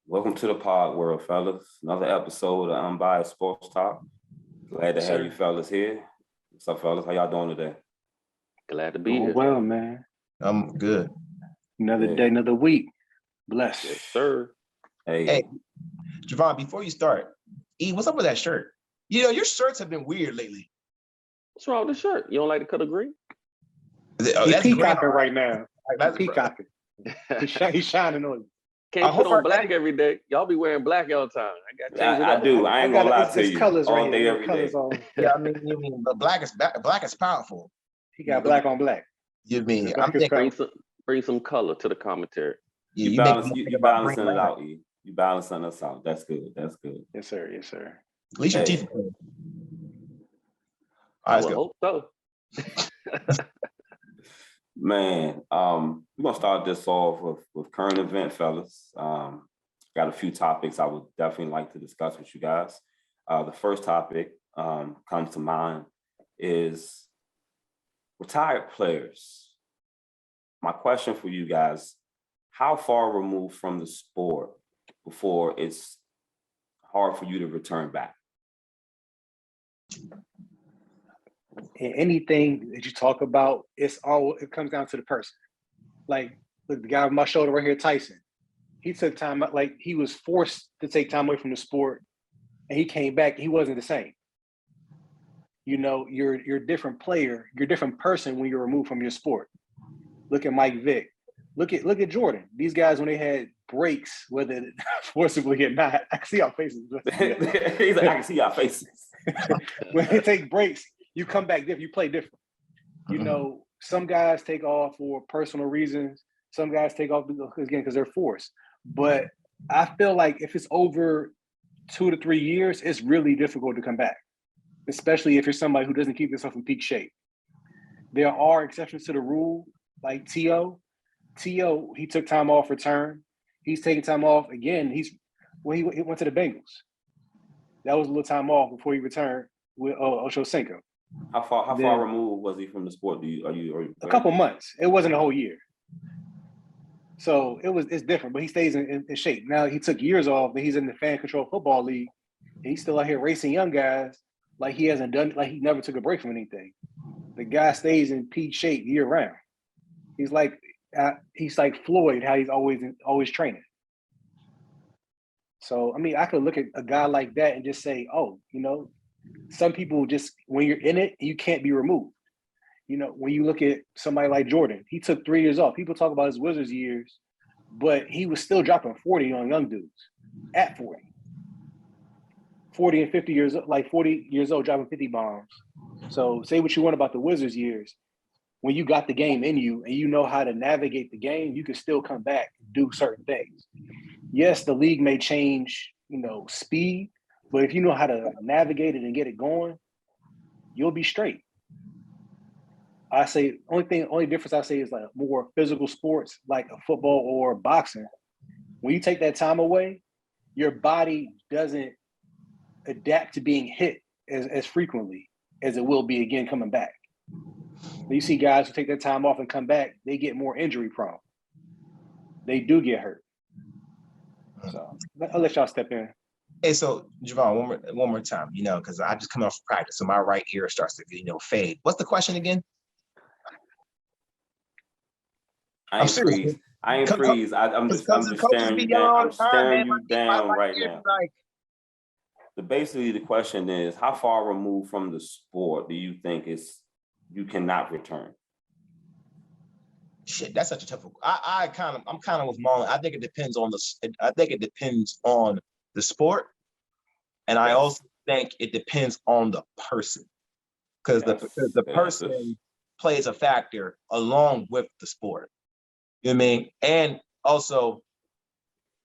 Welcome to the pod world, fellas. Another episode of Unbiased Sports Talk. Glad to have you fellas here. What's up, fellas? How y'all doing today? Glad to be here. Well, man. I'm good. Another day, another week. Bless. Yes, sir. Hey, Javon, before you start, what's up with that shirt? You know, your shirts have been weird lately. What's wrong with the shirt? You don't like the color green? He's peacocking right now. That's peacocking. He's shining on you. Can't put on black every day. Y'all be wearing black all the time. I do. I ain't gonna lie to you. Colors all right day, here. every day. Yeah, I mean, but black is powerful. He got black on black. You mean I'm thinking bring some color to the commentary. You balancing it out, E. You balancing us out. That's good. That's good. Yes, sir. Yes, sir. At least your teeth. I would hope so. Man, we're gonna start this off with current event, fellas. Got a few topics I would definitely like to discuss with you guys. The first topic comes to mind is retired players. My question for you guys: how far removed from the sport before it's hard for you to return back? And anything that you talk about, it comes down to the person. Like, look, the guy with my shoulder right here, Tyson. He took time, like he was forced to take time away from the sport, and he came back. He wasn't the same. You know, you're a different player. You're a different person when you're removed from your sport. Look at Mike Vick. Look at Jordan. These guys, when they had breaks, whether forcibly or not, I can see our faces. He's like, I can see our faces. When they take breaks, you come back different. You play different. You know, some guys take off for personal reasons. Some guys take off because they're forced. But I feel like if it's over 2 to 3 years, it's really difficult to come back, especially if you're somebody who doesn't keep yourself in peak shape. There are exceptions to the rule, like T.O., he took time off return. He's taking time off again. He went to the Bengals. That was a little time off before he returned with Ocho Cinco. How far removed was he from the sport? A couple months. It wasn't a whole year. So it's different, but he stays in shape. Now he took years off, but he's in the fan control football league. And he's still out here racing young guys like he hasn't done, like he never took a break from anything. The guy stays in peak shape year round. He's like Floyd, how he's always training. So, I mean, I could look at a guy like that and just say, oh, you know, some people just, when you're in it, you can't be removed. You know, when you look at somebody like Jordan, he took 3 years off. People talk about his Wizards years, but he was still dropping 40 on young dudes at 40. 40 and 50 years, like 40 years old, dropping 50 bombs. So say what you want about the Wizards years. When you got the game in you and you know how to navigate the game, you can still come back and do certain things. Yes, the league may change, you know, speed, but if you know how to navigate it and get it going, you'll be straight. I say only difference I say is like more physical sports like a football or boxing. When you take that time away, your body doesn't adapt to being hit as frequently as it will be again coming back. You see guys who take their time off and come back, they get more injury prone. They do get hurt. So I'll let y'all step in. Hey, so Javon, one more time, you know, because I just come off practice, so my right ear starts to, fade. What's the question again? I ain't freeze. I'm just staring you down. I'm staring you down right now. Basically, the question is, how far removed from the sport do you think you cannot return? Shit, that's such a tough one. I'm kind of with Marlon. I think it depends on the sport, and I also think it depends on the person, because the person plays a factor along with the sport. You know what I mean? And also,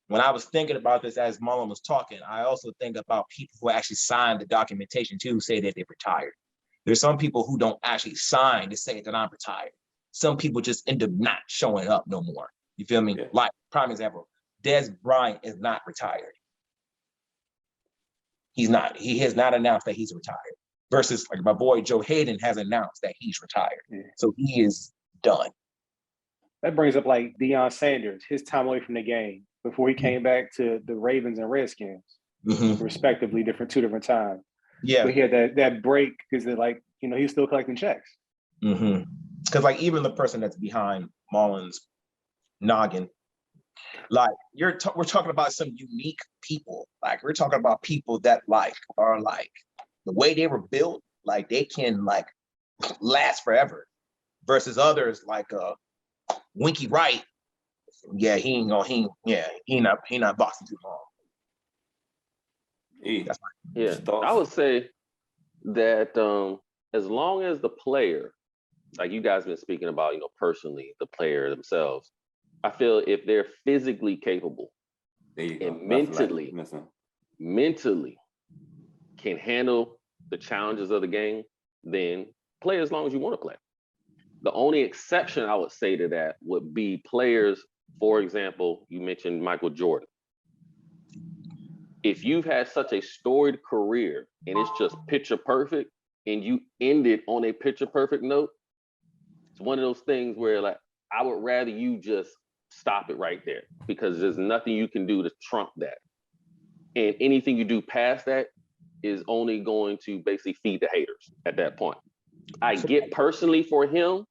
when I was thinking about this as Marlon was talking, I also think about people who actually signed the documentation too, say that they're retired. There's some people who don't actually sign to say that I'm retired. Some people just end up not showing up no more. You feel me? Yeah. Like, prime example, Des Bryant is not retired. He's not. He has not announced that he's retired. Versus, like, my boy Joe Hayden has announced that he's retired. Yeah. So he is done. That brings up like Deion Sanders, his time away from the game before he came back to the Ravens and Redskins, respectively, two different times. Yeah. But he had that break because they're like, he was still collecting checks. Because like even the person that's behind Marlon's noggin, like we're talking about some unique people. Like we're talking about people that like are like the way they were built, like they can like last forever, versus others like Winky Wright. Yeah, he not boxing too long. Yeah, I would say that as long as the player, like you guys been speaking about, personally, the player themselves, I feel if they're physically capable and mentally can handle the challenges of the game, then play as long as you want to play. The only exception I would say to that would be players, for example, you mentioned Michael Jordan. If you've had such a storied career and it's just picture perfect and you end it on a picture perfect note, it's one of those things where like, I would rather you just stop it right there because there's nothing you can do to trump that. And anything you do past that is only going to basically feed the haters at that point. I get personally for him,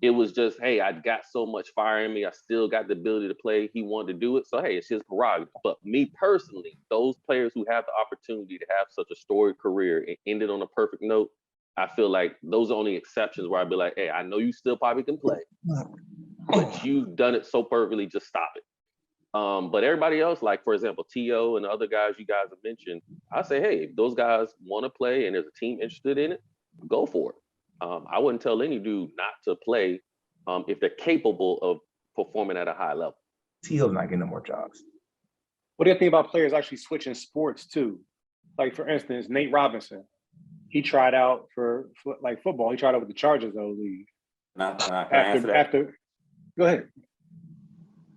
it was just, hey, I got so much fire in me. I still got the ability to play. He wanted to do it. So, hey, it's his prerogative. But me personally, those players who have the opportunity to have such a storied career and end it on a perfect note, I feel like those are only exceptions where I'd be like, hey, I know you still probably can play, but you've done it so perfectly, just stop it. But everybody else, like, for example, T.O. and the other guys you guys have mentioned, I say, hey, if those guys want to play and there's a team interested in it, go for it. I wouldn't tell any dude not to play if they're capable of performing at a high level. T.O.'s not getting no more jobs. What do you think about players actually switching sports too? Like, for instance, Nate Robinson. He tried out for like football. He tried out with the Chargers, though, league. After, go ahead.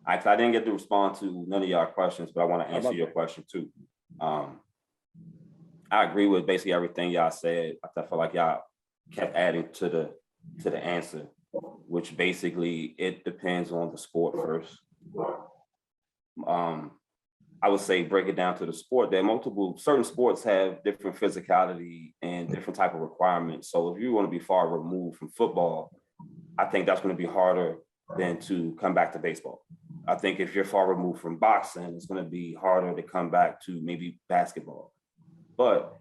I didn't get to respond to none of y'all questions, but I want to answer your question too. I agree with basically everything y'all said. I feel like y'all kept adding to the answer, which basically it depends on the sport first. I would say break it down to the sport. There are certain sports have different physicality and different type of requirements. So if you want to be far removed from football, I think that's going to be harder than to come back to baseball. I think if you're far removed from boxing, it's going to be harder to come back to maybe basketball. But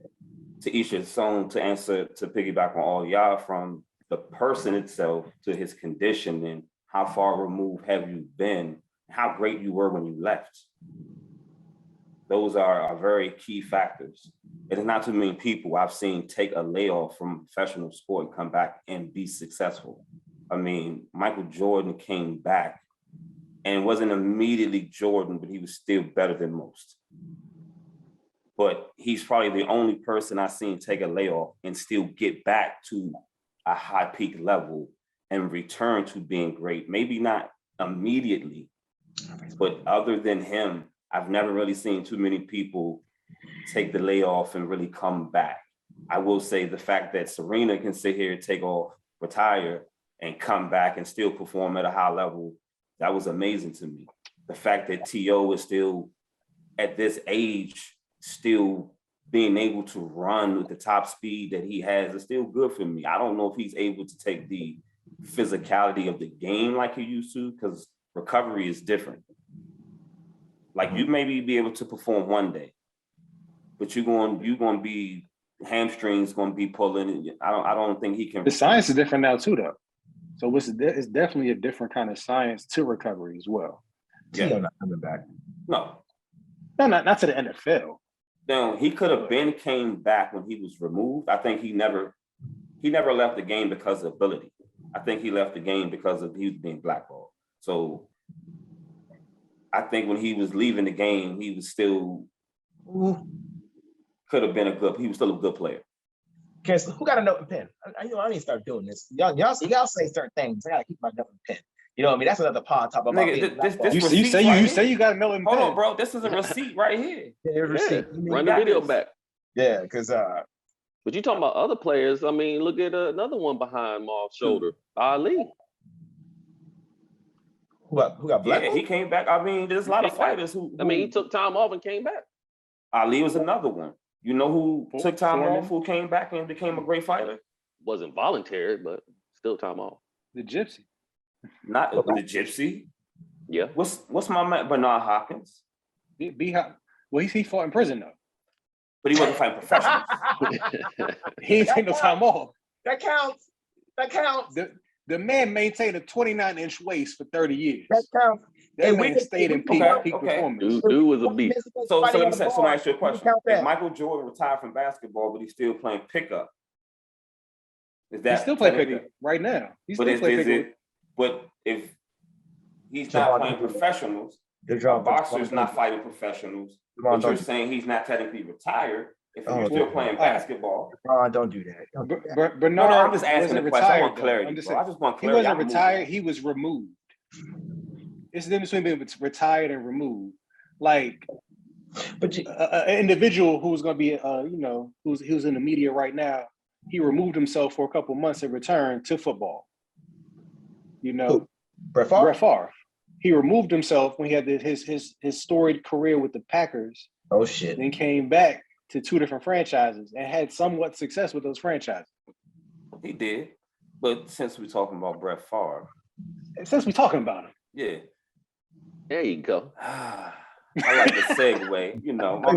to each his own, to piggyback on all y'all, from the person itself to his condition and how far removed have you been, how great you were when you left. Those are very key factors. It is not too many people I've seen take a layoff from professional sport and come back and be successful. I mean, Michael Jordan came back and wasn't immediately Jordan, but he was still better than most. But he's probably the only person I've seen take a layoff and still get back to a high peak level and return to being great. Maybe not immediately, but other than him, I've never really seen too many people take the layoff and really come back. I will say the fact that Serena can sit here, take off, retire, and come back and still perform at a high level, that was amazing to me. The fact that T.O. is still, at this age, still being able to run with the top speed that he has is still good for me. I don't know if he's able to take the physicality of the game like he used to, because recovery is different. Like, you maybe be able to perform one day, but you're going to be, hamstrings going to be pulling. I don't think he can. The science is different now too, though. So it's definitely a different kind of science to recovery as well. Yeah, not coming back. No, not to the NFL. No, he could have came back when he was removed. I think he never left the game because of ability. I think he left the game because he was being blackballed. So I think when he was leaving the game, he was still he was still a good player. Okay, so who got a note and pen? I need to start doing this. Y'all say certain things. I gotta keep my note and pen. You know what I mean? That's another pod talk about. Nigga, you say you got a note and pen. Hold on, bro. This is a receipt right here. Yeah, receipt. Run the video back. Yeah, because but you talking about other players? I mean, look at another one behind Marv's shoulder, Ali. Who got black? Yeah, he came back. I mean, there's a lot of fighters who. I mean, he took time off and came back. Ali was another one. You know who took time Foreman. off, who came back and became a great fighter? Wasn't voluntary, but still time off. The Gypsy. Not the Gypsy. Yeah. What's my man Bernard Hopkins? Well, he fought in prison though. But he wasn't fighting professionals. He ain't take no time off. That counts. That counts. The man maintained a 29-inch waist for 30 years. That counts. That man stayed in peak Okay. performance. Dude was a beast. So let me ask you a question. Count that. If Michael Jordan retired from basketball, but he's still playing pickup, is He that still play technically- pickup right now. He But still play is pickup. it? But if he's not playing professionals, a boxer's not fighting professionals. But you're saying he's not technically retired. If he's still playing basketball. Don't do that. Bernard No, I'm just asking wasn't the question. I retired. want clarity. I'm just Bro. saying, I just want he clarity. wasn't retired. He was removed. It's the difference between being retired and removed. Like, But an individual who's going to be, who's in the media right now, he removed himself for a couple months and returned to football. You know, who? Brett Favre? Brett Favre. He removed himself when he had his storied career with the Packers. Oh shit! Then came back to two different franchises and had somewhat success with those franchises. He did, but since we're talking about Brett Favre, Since we're talking about him, yeah. There you go. I like the segue. You know, my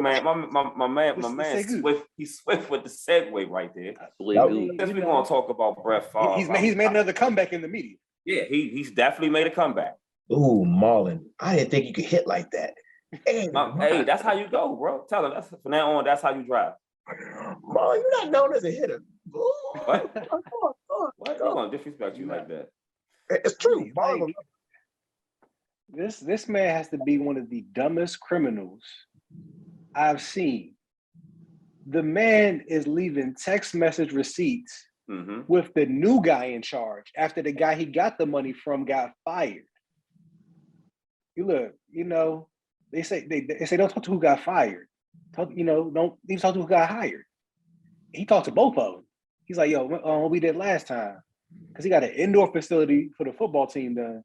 man Swift. He's swift with the segue right there. Since we're gonna talk about Brett Favre, he's made another comeback in the media. Yeah, he's definitely made a comeback. Ooh, Marlon, I didn't think you could hit like that. Hey, that's how you go, bro. Tell him that's from now on. That's how you drive. Marlon, you're not known as a hitter. What? What? I'm gonna disrespect you like that? It's true. Marlon. This man has to be one of the dumbest criminals I've seen. The man is leaving text message receipts with the new guy in charge after the guy he got the money from got fired. You look, they say don't talk to who got fired. Don't even talk to who got hired. He talked to both of them. He's like, yo, what we did last time, because he got an indoor facility for the football team done,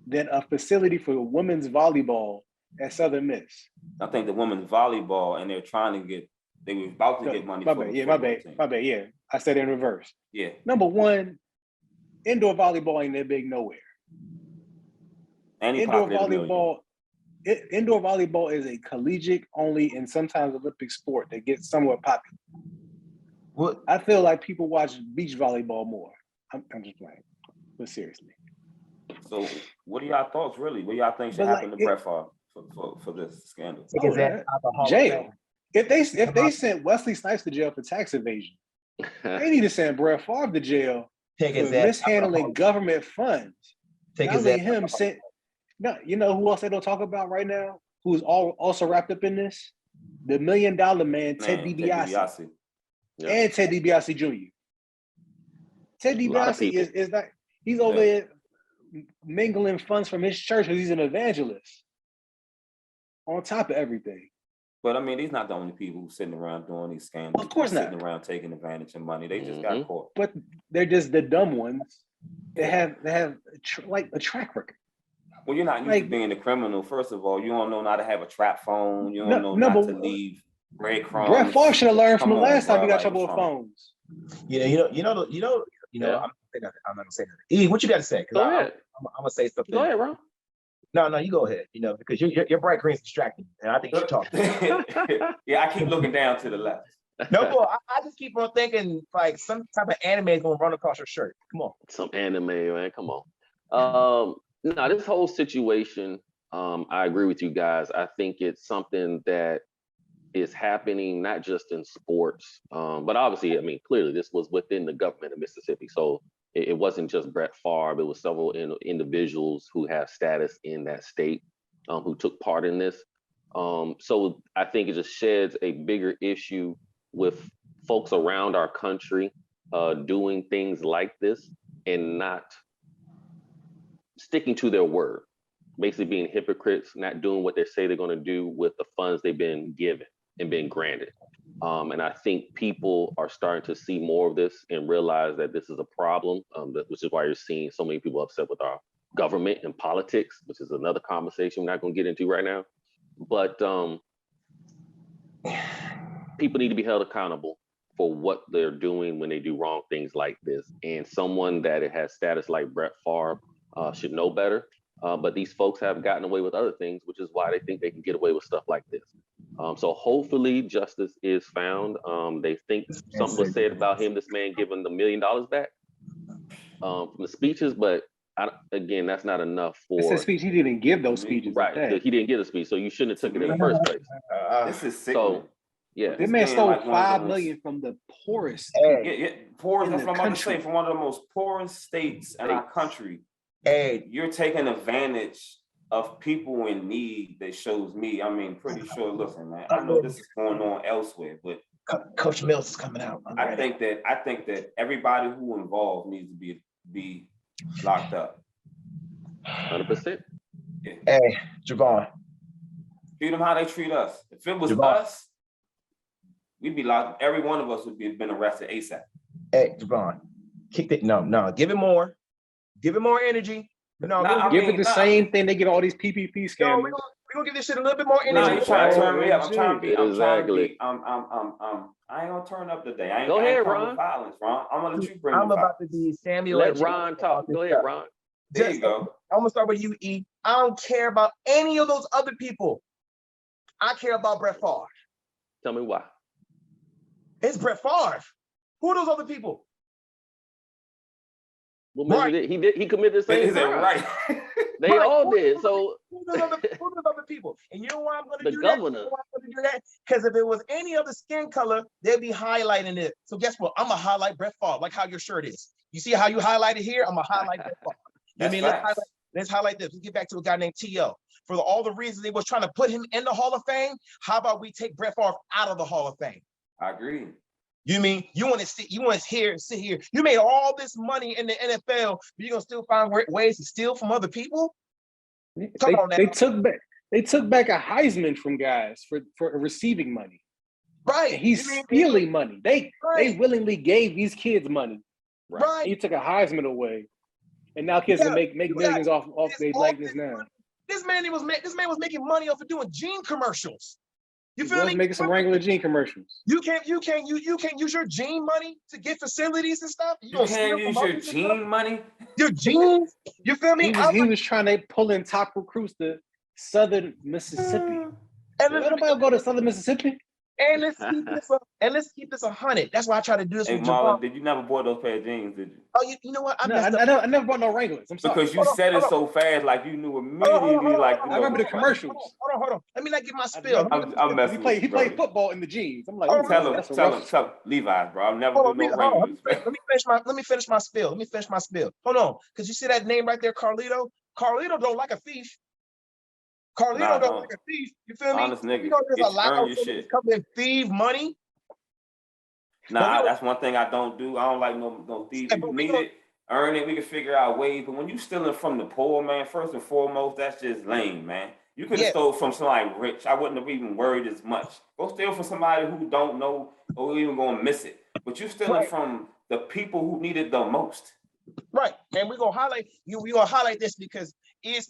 then a facility for women's volleyball at Southern Miss. I think the women's volleyball, and they were about to get money. My bad. Yeah, I said it in reverse. Yeah. Number one, indoor volleyball ain't that big nowhere. Indoor volleyball is a collegiate only and sometimes Olympic sport that gets somewhat popular. What? I feel like people watch beach volleyball more. I'm just playing, but seriously. So, what are y'all thoughts, really? What y'all think should happen to Brett Favre for this scandal? Jail. If they sent Wesley Snipes to jail for tax evasion, they need to send Brett Favre to jail for mishandling government funds. No, you know who else they don't talk about right now? Who's also wrapped up in this? The $1 Million Man, Ted DiBiase. Yeah. And Ted DiBiase Jr. Ted DiBiase is not. He's over there mingling funds from his church because he's an evangelist. On top of everything. But I mean, these not the only people who sitting around doing these scandals. Of course not. Sitting around taking advantage of money. They just got caught. But they're just the dumb ones. They have a track record. Well, you're not used to being a criminal. First of all, you don't know how to have a trap phone. You don't know not to leave breadcrumbs. Brett Favre should have learned from the last time he got trouble with phones. I'm not gonna say that. E, what you got to say? Go ahead. I'm gonna say something. Go ahead, bro. No, you go ahead. Because your bright green's distracting, and I think you talk. Yeah, I keep looking down to the left. No, boy, I just keep on thinking like some type of anime is gonna run across your shirt. Come on. Some anime, man. Come on. No, this whole situation, I agree with you guys. I think it's something that is happening not just in sports, but obviously, I mean, clearly this was within the government of Mississippi. So it wasn't just Brett Favre. It was several individuals who have status in that state who took part in this. So I think it just sheds a bigger issue with folks around our country doing things like this and not sticking to their word, basically being hypocrites, not doing what they say they're going to do with the funds they've been given and been granted. And I think people are starting to see more of this and realize that this is a problem, which is why you're seeing so many people upset with our government and politics, which is another conversation we're not going to get into right now. But people need to be held accountable for what they're doing when they do wrong things like this. And someone that has status like Brett Favre should know better. But these folks have gotten away with other things, which is why they think they can get away with stuff like this. So hopefully justice is found. They think something was said about him, this man giving the $1 million back from the speeches, but again, that's not enough for. It's a speech. He didn't give those speeches. Right. He didn't give a speech, so you shouldn't have took it in the first place. This is sickening. So, yeah. This man stole like $5 million from the poorest. Poorest. That's what I'm about to say. From one of the most poorest states in our country. Hey, you're taking advantage of people in need. That shows me. I mean, pretty sure. Listen, man. I know this is going on elsewhere, but Coach Mills is coming out. I think that everybody who involved needs to be locked up. 100%. Yeah. Hey, Javon. Treat them how they treat us. If it was Javon. us, we'd be locked. Every one of us would been arrested ASAP. Hey, Javon. Kick it. No. Give it more. Give it more energy. No, give it the same thing they get all these PPP scammers. No, we're gonna give this shit a little bit more energy. No, you're trying to turn me up. I'm trying to be. Exactly. I ain't gonna turn up today. I ain't. Go ahead, Ron. Ron. Violence, Ron. I'm gonna let you bring. I'm about to be Samuel. Let Ron talk. Go ahead, Ron. There you go. I'm gonna start with you, E. I don't care about any of those other people. I care about Brett Favre. Tell me why. It's Brett Favre. Who are those other people? Well, maybe he committed the same crime. Right. They all did. So who are those other people? And you know why I'm going to do governor. that? You know why I'm going to do that? Because if it was any other skin color, they'd be highlighting it. So guess what? I'm gonna highlight Brett Favre, like how your shirt is. You see how you highlighted here? I'm gonna highlight Brett Favre. Let's highlight this. Let's get back to a guy named T.O. For all the reasons they was trying to put him in the Hall of Fame, how about we take Brett Favre out of the Hall of Fame? I agree. You mean you want to sit here? You made all this money in the NFL, but you're gonna still find ways to steal from other people? They took back a Heisman from guys for receiving money. Right. And he's stealing money. They willingly gave these kids money. Right. And you took a Heisman away, and now kids can make millions off their likeness now. This man was making money off of doing jean commercials. You feel me? Making some Wrangler jean commercials. You can't use your jean money to get facilities and stuff. You can't use your jean money. Your jeans. You feel me? He was trying to pull in top recruits to Southern Mississippi. And nobody go to Southern Mississippi. And let's keep this 100. That's why I try to do this with Marlon, did you never bought those pair of jeans, did you? Oh, you know what? I never bought no Wranglers. I'm sorry. Because you said it so fast, like you knew immediately. I remember the commercials. Hold on. Let me not get my spill. I'm messing with you. He played football in the jeans. I'm like, tell him, Levi's, bro. I've never do no Wranglers. Let me finish my spill. Hold on, because you see that name right there, Carlito. Carlito don't like a thief. Carlito don't like a thief. You feel me? Honest nigga. You know, there's a lot of people come and thieve money. Nah, that's one thing I don't do. I don't like no thieves. You need it, earn it. We can figure out ways. But when you stealing from the poor, man, first and foremost, that's just lame, man. You could have stole from somebody rich. I wouldn't have even worried as much. Go steal from somebody who don't know or even gonna miss it. But you stealing from the people who need it the most. Right, and we're gonna highlight you. We're gonna highlight this because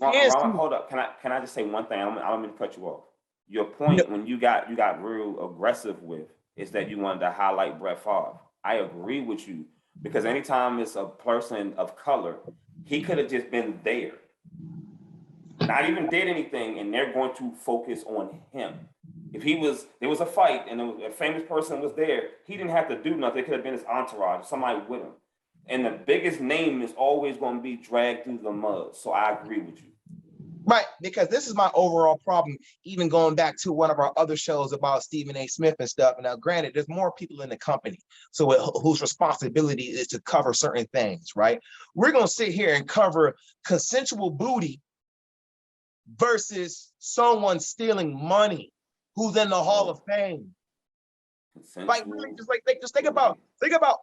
Ron, hold up. Can I just say one thing? I'm gonna cut you off. Your point when you got real aggressive with is that you wanted to highlight Brett Favre. I agree with you because anytime it's a person of color, he could have just been there, not even did anything, and they're going to focus on him. If there was a fight and a famous person was there, he didn't have to do nothing. It could have been his entourage, somebody with him. And the biggest name is always going to be dragged through the mud. So I agree with you. Right, because this is my overall problem, even going back to one of our other shows about Stephen A. Smith and stuff. Now, granted, there's more people in the company, so whose responsibility is to cover certain things, right? We're going to sit here and cover consensual booty versus someone stealing money who's in the Hall of Fame. Like really, just think about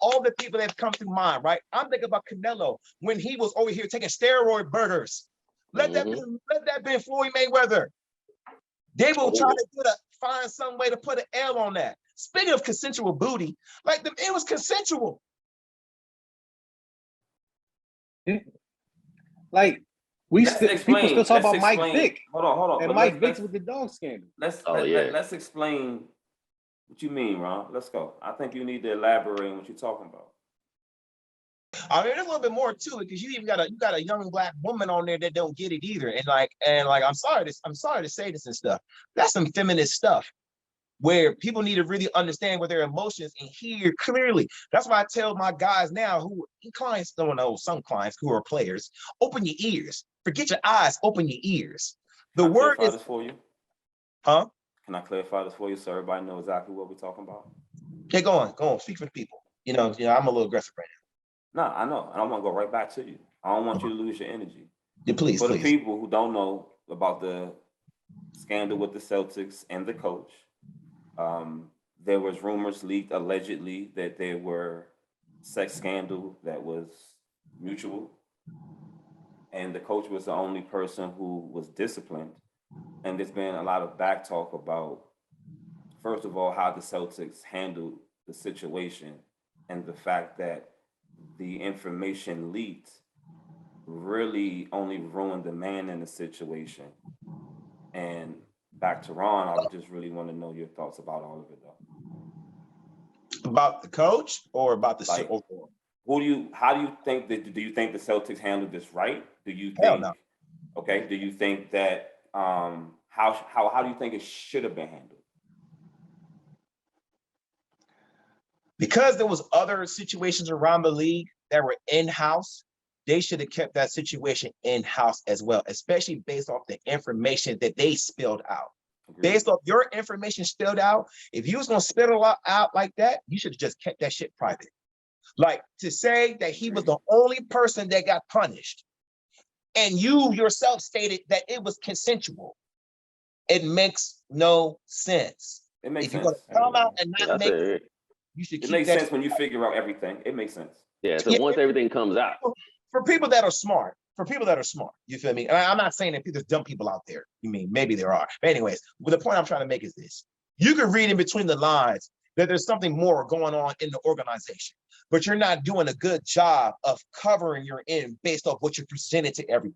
all the people that have come through mind, right? I'm thinking about Canelo when he was over here taking steroid burgers. Let that be Floyd Mayweather. They will try to find some way to put an L on that. Speaking of consensual booty, it was consensual. Like People still talk Let's about Mike explain. Vick Hold on. and But Mike Vick with the dog scandal. Let's explain what you mean, Ron. Let's go. I think you need to elaborate on what you're talking about. I mean, there's a little bit more to it because you even got a young black woman on there that don't get it either. And like I'm sorry to say this and stuff. That's some feminist stuff where people need to really understand what their emotions and hear clearly. That's why I tell my guys now clients don't know, some clients who are players, open your ears. Forget your eyes, open your ears. The word is this for you. Huh? Can I clarify this for you so everybody knows exactly what we're talking about? Okay, go on. Speak for the people. You know, I'm a little aggressive right now. No, I know. And I want to go right back to you. I don't want you to lose your energy. Yeah, please. The people who don't know about the scandal with the Celtics and the coach, there was rumors leaked allegedly that there were sex scandal that was mutual. And the coach was the only person who was disciplined. And there's been a lot of back talk about, first of all, how the Celtics handled the situation and the fact that the information leaked really only ruined the man in the situation. And back to Ron, I would just really want to know your thoughts about all of it, though. About the coach or about the overall? How do you think do you think the Celtics handled this right? Do you think? Hell no. Okay. Do you think that how do you think it should have been handled? Because there was other situations around the league that were in-house, they should have kept that situation in-house as well, especially based off the information that they spilled out. Agreed. Based off your information spilled out, if you was going to spill it out like that, you should have just kept that shit private. Like, to say that he was the only person that got punished and you yourself stated that it was consensual, it makes no sense. It makes sense. If you're going to come out and not make it, you should keep it. It makes sense when you figure out everything. It makes sense. Yeah, so once everything comes out. For people that are smart, you feel me? And I'm not saying that there's dumb people out there. You mean, maybe there are. But anyways, the point I'm trying to make is this. You can read in between the lines that there's something more going on in the organization, but you're not doing a good job of covering your end based off what you presented to everyone.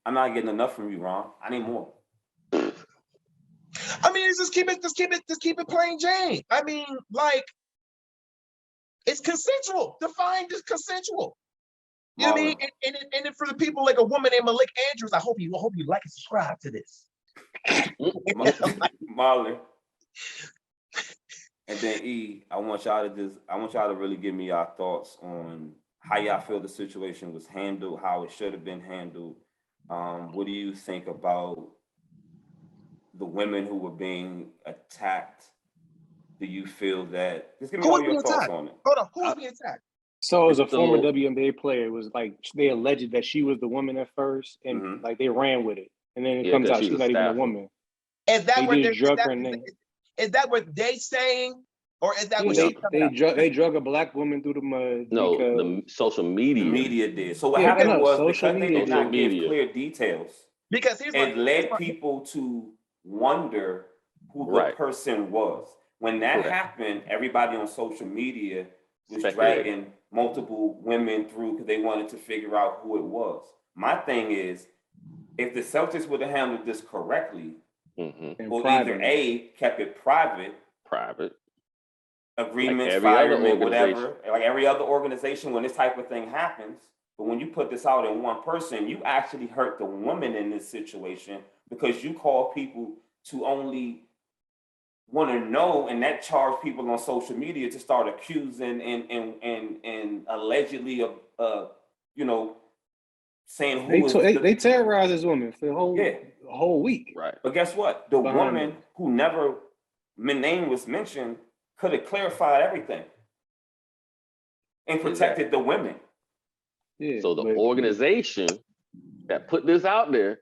I'm not getting enough from you, Ron. I need more. I mean, just keep it plain Jane. I mean, like, it's consensual. Defined as consensual. You know what I mean? And for the people like a woman named Malik Andrews, I hope you like and subscribe to this. Marlon. And then E, I want y'all to really give me your thoughts on how y'all feel the situation was handled, how it should have been handled. What do you think about the women who were being attacked? Do you feel that? Just give me all your thoughts on it. Hold on, who was being attacked? So as a former WNBA player, it was like they alleged that she was the woman at first, and like they ran with it, and then it comes out she's not even a woman. Is that what they saying, or is that what they drug a black woman through the mud? No, the social media. The media did. So what happened was because they did not give clear details, because it led people to wonder who the person was. When that happened, everybody on social media was dragging multiple women through because they wanted to figure out who it was. My thing is, if the Celtics would have handled this correctly, or either A, kept it private, agreements, like firemen, whatever, like every other organization when this type of thing happens. But when you put this out in one person, you actually hurt the woman in this situation because you call people to only want to know, and that charged people on social media to start accusing and allegedly saying who they terrorized this woman for the whole week. Right. But guess what? The woman who never name was mentioned could have clarified everything and protected the women. Yeah, so the organization that put this out there,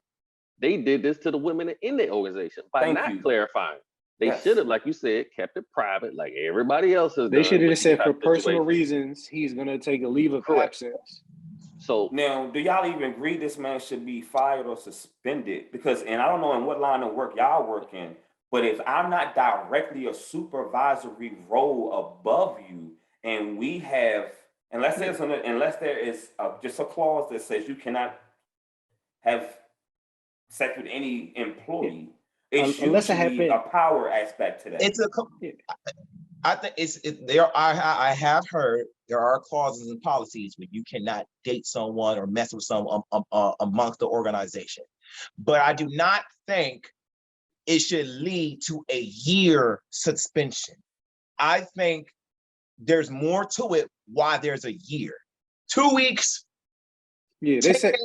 they did this to the women in their organization by not clarifying. They should have, like you said, kept it private, like everybody else has done. They should have just said for personal reasons, he's gonna take a leave of absence. So now, do y'all even agree this man should be fired or suspended? Because, and I don't know in what line of work y'all work in, but if I'm not directly a supervisory role above you, and we have Unless there is just a clause that says you cannot have sex with any employee, it's Unless it usually happened- a power aspect to that. It's I think I have heard there are clauses and policies where you cannot date someone or mess with someone amongst the organization, but I do not think it should lead to a year suspension. I think there's more to it. Why there's a year, 2 weeks. Yeah, they said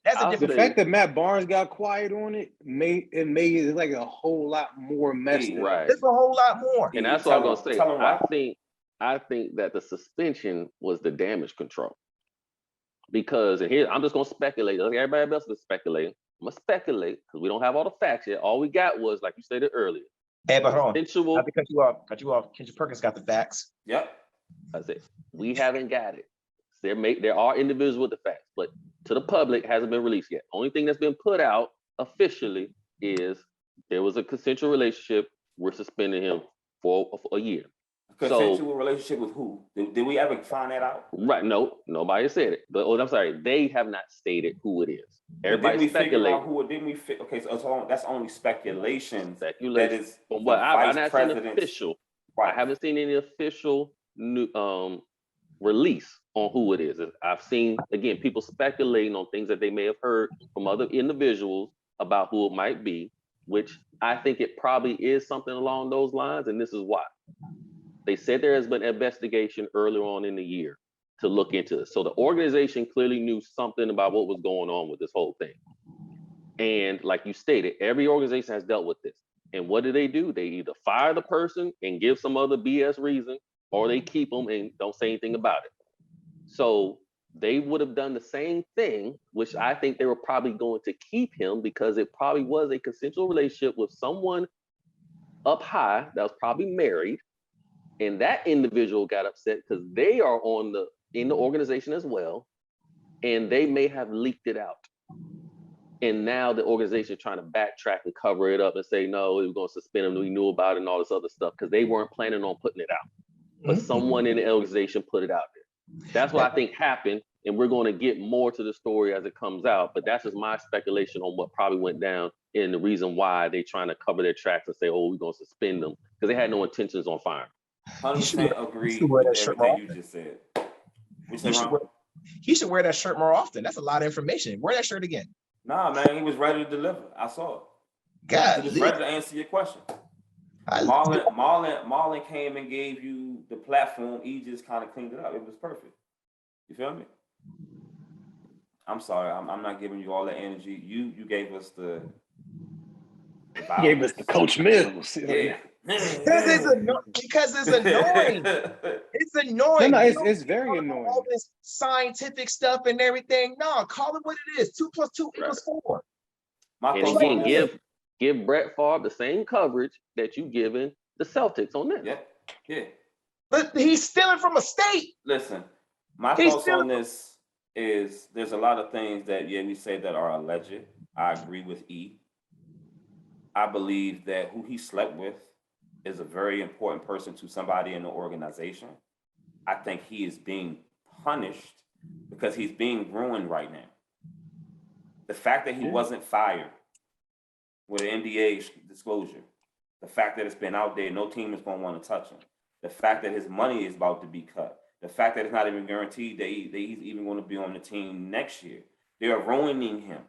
That's a the different. fact that Matt Barnes got quiet on it made it like a whole lot more messed up. Right. It's a whole lot more. And that's what I'm gonna say. Tell 'em why. I think that the suspension was the damage control. Because and here I'm just gonna speculate. Like everybody else is speculating. I'm gonna speculate because we don't have all the facts yet. All we got was, like you stated earlier, Hey, but hold on. sensual. Not to cut you off. Kendra Perkins got the facts. Yep. I said we haven't got it. There are individuals with the facts, but to the public hasn't been released yet. Only thing that's been put out officially is there was a consensual relationship. We're suspending him for a year. Consensual relationship with who? Did we ever find that out? Right? No, nobody said it. But I'm sorry, they have not stated who it is. Everybody speculating. Okay, so that's only speculation. Speculation. That is But what I've not seen official. Right. I haven't seen any official new release on who it is. I've seen again people speculating on things that they may have heard from other individuals about who it might be, which I think it probably is something along those lines, and this is why. They said there has been an investigation earlier on in the year to look into it. So the organization clearly knew something about what was going on with this whole thing. And like you stated, every organization has dealt with this. And what do? They either fire the person and give some other BS reason, or they keep them and don't say anything about it. So they would have done the same thing, which I think they were probably going to keep him because it probably was a consensual relationship with someone up high that was probably married. And that individual got upset because they are in the organization as well, and they may have leaked it out. And now the organization is trying to backtrack and cover it up and say, no, we were going to suspend him. We knew about it and all this other stuff because they weren't planning on putting it out. But someone in the organization put it out there. That's what I think happened. And we're going to get more to the story as it comes out. But that's just my speculation on what probably went down and the reason why they're trying to cover their tracks and say, oh, we're going to suspend them because they had no intentions on firing. 100% agree with everything you just said. He should wear that shirt more often. That's a lot of information. Wear that shirt again. Nah, man, he was ready to deliver. I saw it. God, he was ready to answer your question. Marlon came and gave you the platform. He just kind of cleaned it up. It was perfect. You feel me? I'm sorry. I'm not giving you all the energy. You gave us the You gave us the Coach Mills. Yeah. Because it's annoying. It's annoying. No, it's very annoying. All this scientific stuff and everything. No, call it what it is. 2 + 2 = 4. And again, give Brett Favre the same coverage that you given the Celtics on this. Yeah. But he's stealing from a state. Listen, my thoughts on this is there's a lot of things that we say that are alleged. I agree with E. I believe that who he slept with is a very important person to somebody in the organization. I think he is being punished because he's being ruined right now. The fact that he wasn't fired with an NDA disclosure, the fact that it's been out there, no team is going to want to touch him. The fact that his money is about to be cut. The fact that it's not even guaranteed that he's even going to be on the team next year. They are ruining him.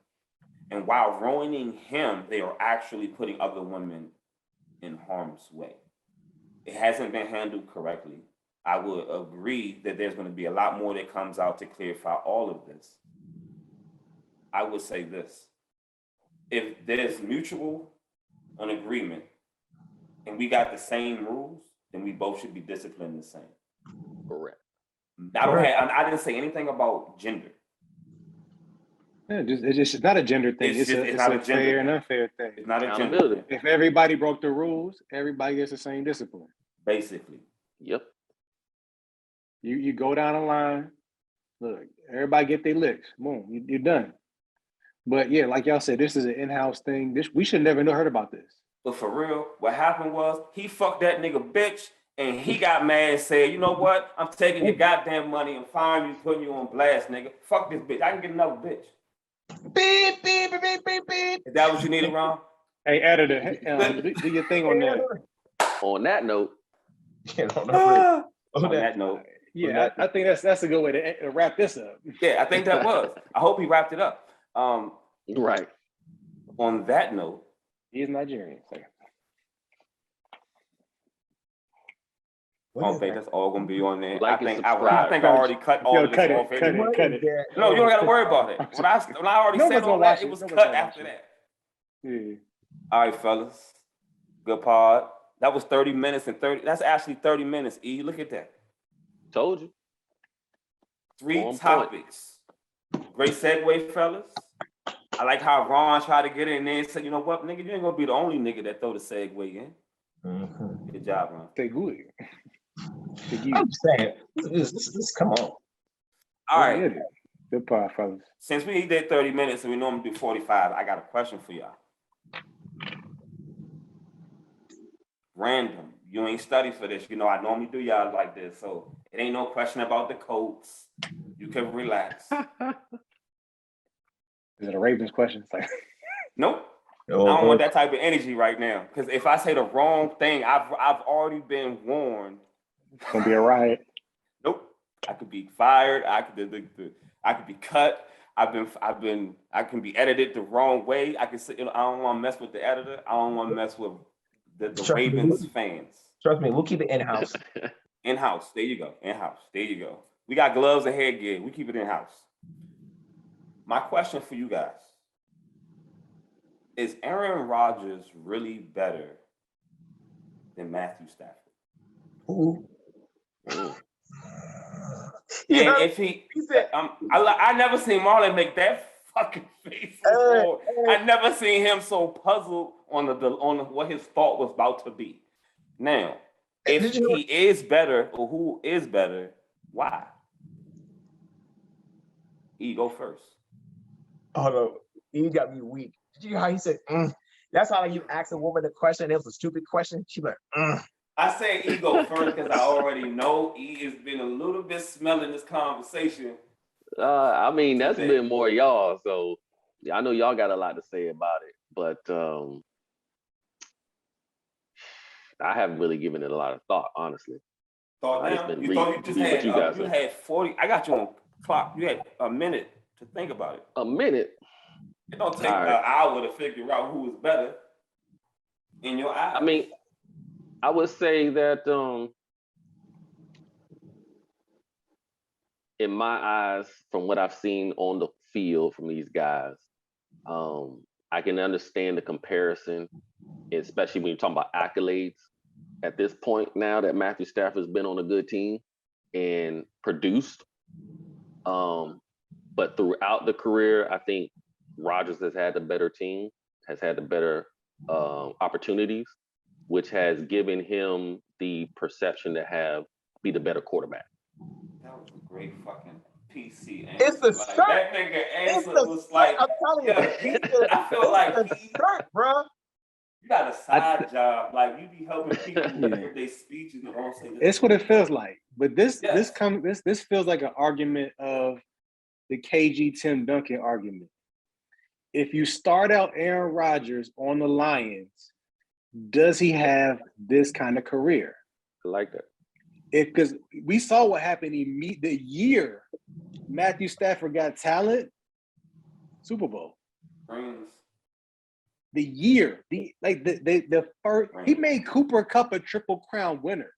And while ruining him, they are actually putting other women in harm's way. It hasn't been handled correctly. I would agree that there's going to be a lot more that comes out to clarify all of this. I would say this. If there's mutual an agreement and we got the same rules, then we both should be disciplined the same. Correct. I didn't say anything about gender. Yeah, it's just not a gender thing. It's a fair and unfair thing. It's not a gender thing. If everybody broke the rules, everybody gets the same discipline. Basically. Yep. You go down the line, look, everybody get their licks. Boom, you're done. But yeah, like y'all said, this is an in-house thing. We should never heard about this. But for real, what happened was he fucked that nigga bitch and he got mad and said, you know what? I'm taking your goddamn money and firing you, putting you on blast, nigga. Fuck this bitch. I can get another bitch. Beep, beep, beep, beep, beep, beep. Is that what you needed, Ron? Hey, editor, do your thing on that. On that note, On that note. Yeah, I think that's a good way to wrap this up. Yeah, I think that was. I hope he wrapped it up. right. On that note, he is Nigerian. So. I don't think that's all gonna be on there. Like I think and I subscribe. already cut all of this off. Cut it. No, you don't gotta worry about it. When I already said all that, it was cut after that. Yeah. All right, fellas. Good pod. That was 30 minutes and 30. That's actually 30 minutes. E, look at that. Told you. 3 On topics. Great segue, fellas. I like how Ron tried to get in there and said, you know what, nigga, you ain't gonna be the only nigga that throw the segue in. Mm-hmm. Good job, Ron. Stay good. I'm saying, this come on. All right. Good pod, fellas. Since we did 30 minutes and we normally do 45, I got a question for y'all. Random. You ain't studied for this. You know, I normally do y'all like this, so it ain't no question about the Colts. You can relax. Is it a Ravens question? It's like, nope. I don't want that type of energy right now. Because if I say the wrong thing, I've already been warned. it's gonna be a riot. Nope. I could be fired. I could be cut. I can be edited the wrong way. I can say, I don't want to mess with the editor. I don't want to mess with the Ravens fans. Trust me, we'll keep it in-house. In-house. There you go. In-house. There you go. We got gloves and headgear. We keep it in-house. My question for you guys. Is Aaron Rodgers really better than Matthew Stafford? Ooh. And if he said, I never seen Marlon make that fucking face before. I never seen him so puzzled on what his thought was about to be. Now, if he is better or who is better, why? E, go first. Hold on, he got me weak. Did you hear how he said, That's how you ask a woman a question. It was a stupid question. She like, I say E go first because I already know E has been a little bit smelling this conversation. I mean, that's been more y'all, so I know y'all got a lot to say about it, but I haven't really given it a lot of thought, honestly. I just been reading what you guys had 40. I got you on clock. You had a minute to think about it. A minute? It don't take an hour to figure out who is better in your eyes. I mean, I would say that in my eyes, from what I've seen on the field from these guys, I can understand the comparison, especially when you're talking about accolades. At this point now that Matthew Stafford's been on a good team and produced, but throughout the career, I think Rodgers has had the better team, has had the better opportunities, which has given him the perception to be the better quarterback. That was a great fucking PC answer. It's the skirt. That nigga answer was like, I'm telling you, I feel like the skirt, bro. You got a side job, like you be helping people with their speeches and all say. It's what it feels like. But this feels like an argument of the KG Tim Duncan argument. If you start out Aaron Rodgers on the Lions, does he have this kind of career? I like that. Because we saw what happened the year Matthew Stafford got talent, Super Bowl. The year, the first, he made Cooper Kupp a Triple Crown winner.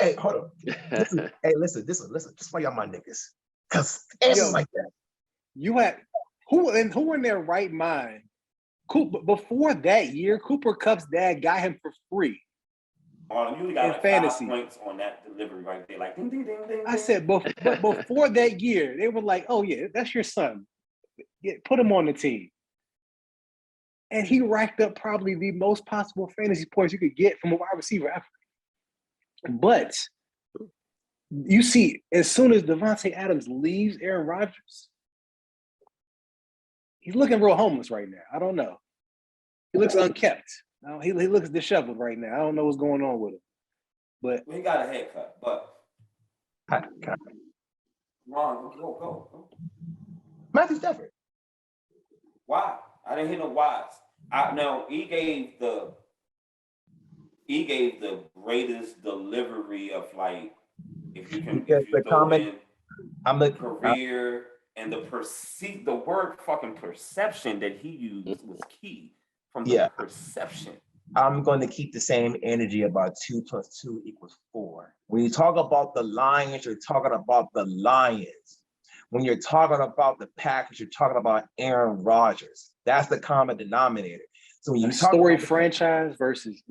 Hey, hold on. Listen. Just for y'all my niggas. Because answers like that. You had who in their right mind? Before that year, Cooper Kupp's dad got him for free. You got like fantasy 5 points on that delivery right there, like ding ding ding ding. I said, but before that year, they were like, "Oh yeah, that's your son. Yeah, put him on the team." And he racked up probably the most possible fantasy points you could get from a wide receiver ever. But you see, as soon as Devontae Adams leaves Aaron Rodgers, he's looking real homeless right now. I don't know. He looks unkept. He looks disheveled right now. I don't know what's going on with him. But he got a haircut. But God. Ron, go. Matthew Stafford. Why? I didn't hear no whys. Now he gave the greatest delivery of like if you Because the throw comment, in I'm the career and the word fucking perception that he used was key from the perception. I'm going to keep the same energy about 2 + 2 = 4. When you talk about the Lions, you're talking about the Lions. When you're talking about the Packers, you're talking about Aaron Rodgers. That's the common denominator. So when you talk story about franchise versus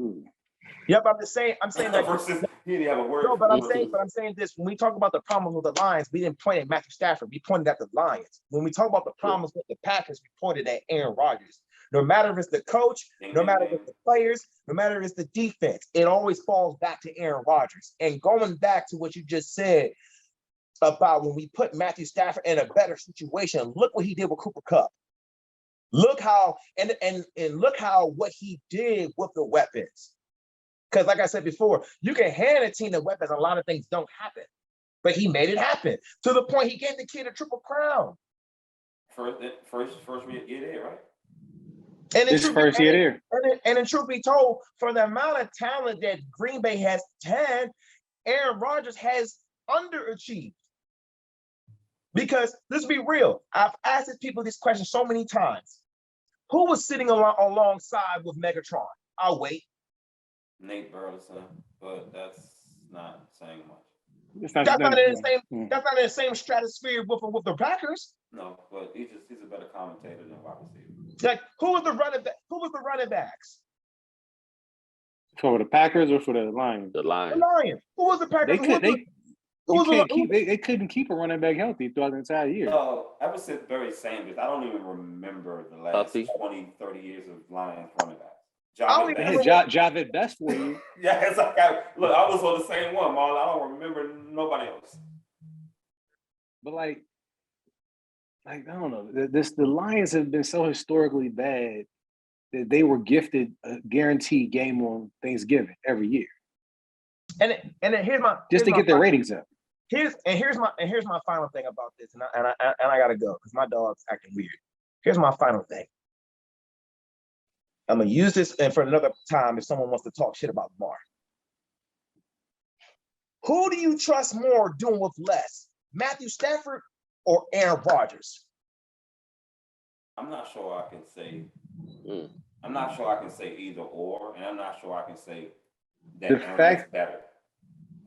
Yep, I'm saying that versus he didn't have a word. no, but I'm saying this. When we talk about the problems with the Lions, we didn't point at Matthew Stafford. We pointed at the Lions. When we talk about the problems with the Packers, we pointed at Aaron Rodgers. No matter if it's the coach, no matter if it's the players, no matter if it's the defense, it always falls back to Aaron Rodgers. And going back to what you just said about when we put Matthew Stafford in a better situation, look what he did with Cooper Kupp. Look how and look how what he did with the weapons. Because like I said before, you can hand a team the weapons, a lot of things don't happen. But he made it happen to the point he gave the kid a triple crown. First year there, right? And this first year there. And in truth be told, for the amount of talent that Green Bay has had, Aaron Rodgers has underachieved. Because let's be real, I've asked people this question so many times. Who was sitting alongside with Megatron? I'll wait. Nate Burleson, but that's not saying much. That's not in the same stratosphere with the Packers. No, but he's a better commentator than wide receiver. Like who was the running backs? For the Packers or for the Lions? The Lions. The Lions. Who was the Packers? They couldn't keep a running back healthy throughout the entire year. No, ever since Barry Sanders, I don't even remember the last 20, 30 years of Lions running backs. Javed Best for you. Yeah, it's like I was on the same one, Marlon. I don't remember nobody else. But like I don't know. The Lions have been so historically bad that they were gifted a guaranteed game on Thanksgiving every year. And here's my just to get their ratings up. Here's my final thing about this, and I gotta go because my dog's acting weird. Here's my final thing. I'm gonna use this and for another time if someone wants to talk shit about Lamar. Who do you trust more doing with less, Matthew Stafford or Aaron Rodgers? I'm not sure I can say. I'm not sure I can say either or, and I'm not sure I can say that Aaron's better.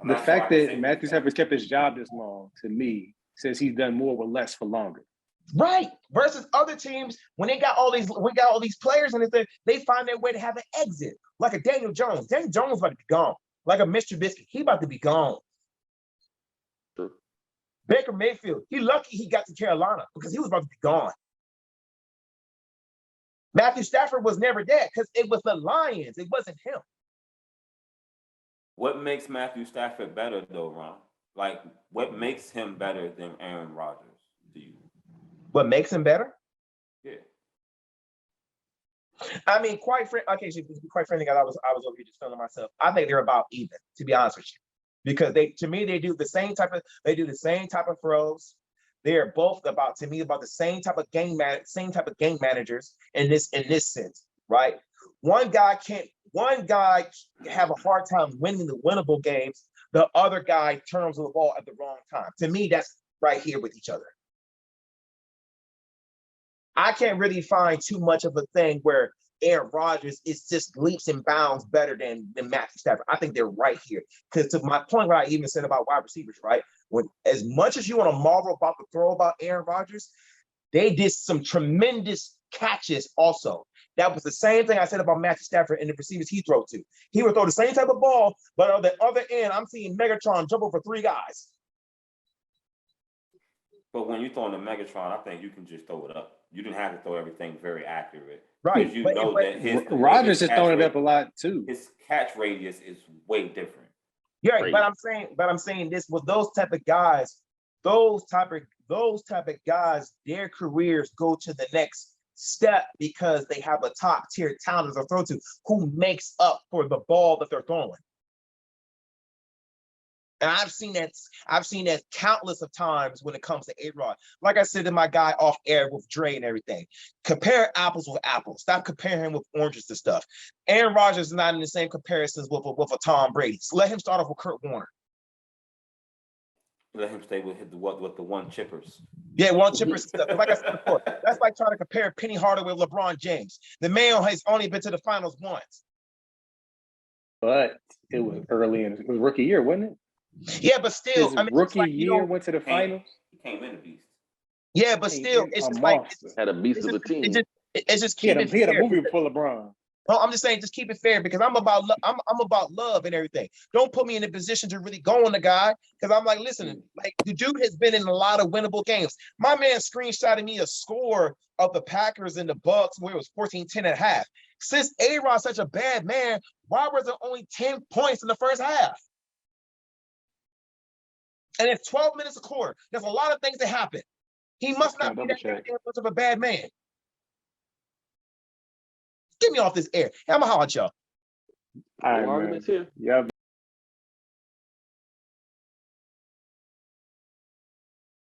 The fact that Matthew Stafford kept his job this long, to me, says he's done more with less for longer. Right. Versus other teams, when they got all these players and they find their way to have an exit. Like a Daniel Jones. Daniel Jones about to be gone. Like a Mr. Biscuit, he about to be gone. True. Baker Mayfield, he lucky he got to Carolina because he was about to be gone. Matthew Stafford was never dead because it was the Lions. It wasn't him. What makes Matthew Stafford better though, Ron? Like, what makes him better than Aaron Rodgers to you? What makes him better? Yeah. I mean, quite frankly, I was over here just feeling myself. I think they're about even, to be honest with you, because they do the same type of throws. They're both about the same type of game managers in this sense, right? One guy have a hard time winning the winnable games. The other guy turns the ball at the wrong time. To me, that's right here with each other. I can't really find too much of a thing where Aaron Rodgers is just leaps and bounds better than Matthew Stafford. I think they're right here. Because to my point, what I even said about wide receivers, right? When as much as you want to marvel about the throw about Aaron Rodgers, they did some tremendous catches also. That was the same thing I said about Matthew Stafford and the receivers he throw to. He would throw the same type of ball, but on the other end, I'm seeing Megatron jump over 3 guys. But when you throw in the Megatron, I think you can just throw it up. You didn't have to throw everything very accurate. Right. Because that Rodgers has thrown it up a lot too. His catch radius is way different. Yeah, but I'm saying this with those type of guys, their careers go to the next step because they have a top tier talent to throw to who makes up for the ball that they're throwing. And I've seen that countless of times when it comes to A-Rod. Like I said to my guy off air with Dre and everything, compare apples with apples. Stop comparing him with oranges to stuff. Aaron Rodgers is not in the same comparisons with a Tom Brady. So let him start off with Kurt Warner. Let him stay with the one chippers. Yeah, one chipper stuff. Like I said before, that's like trying to compare Penny Hardaway with LeBron James. The man has only been to the finals once. But it was early in it was rookie year, wasn't it? Yeah, but still, His rookie year went to the finals. He came in a beast. Yeah, but still, it's just like had a beast of a team. It's just he had a movie for LeBron. No, I'm just saying, just keep it fair because I'm about love and everything. Don't put me in a position to really go on the guy because I'm like, listen, like the dude has been in a lot of winnable games. My man screenshotted me a score of the Packers and the Bucks where it was 14-10 at half. Since A-Rod's such a bad man, why was there only 10 points in the first half? And it's 12 minutes a quarter. There's a lot of things that happen. He must not be that much of a bad man. Get me off this air. I'm gonna holler at y'all. All right, arguments man. here. Yeah.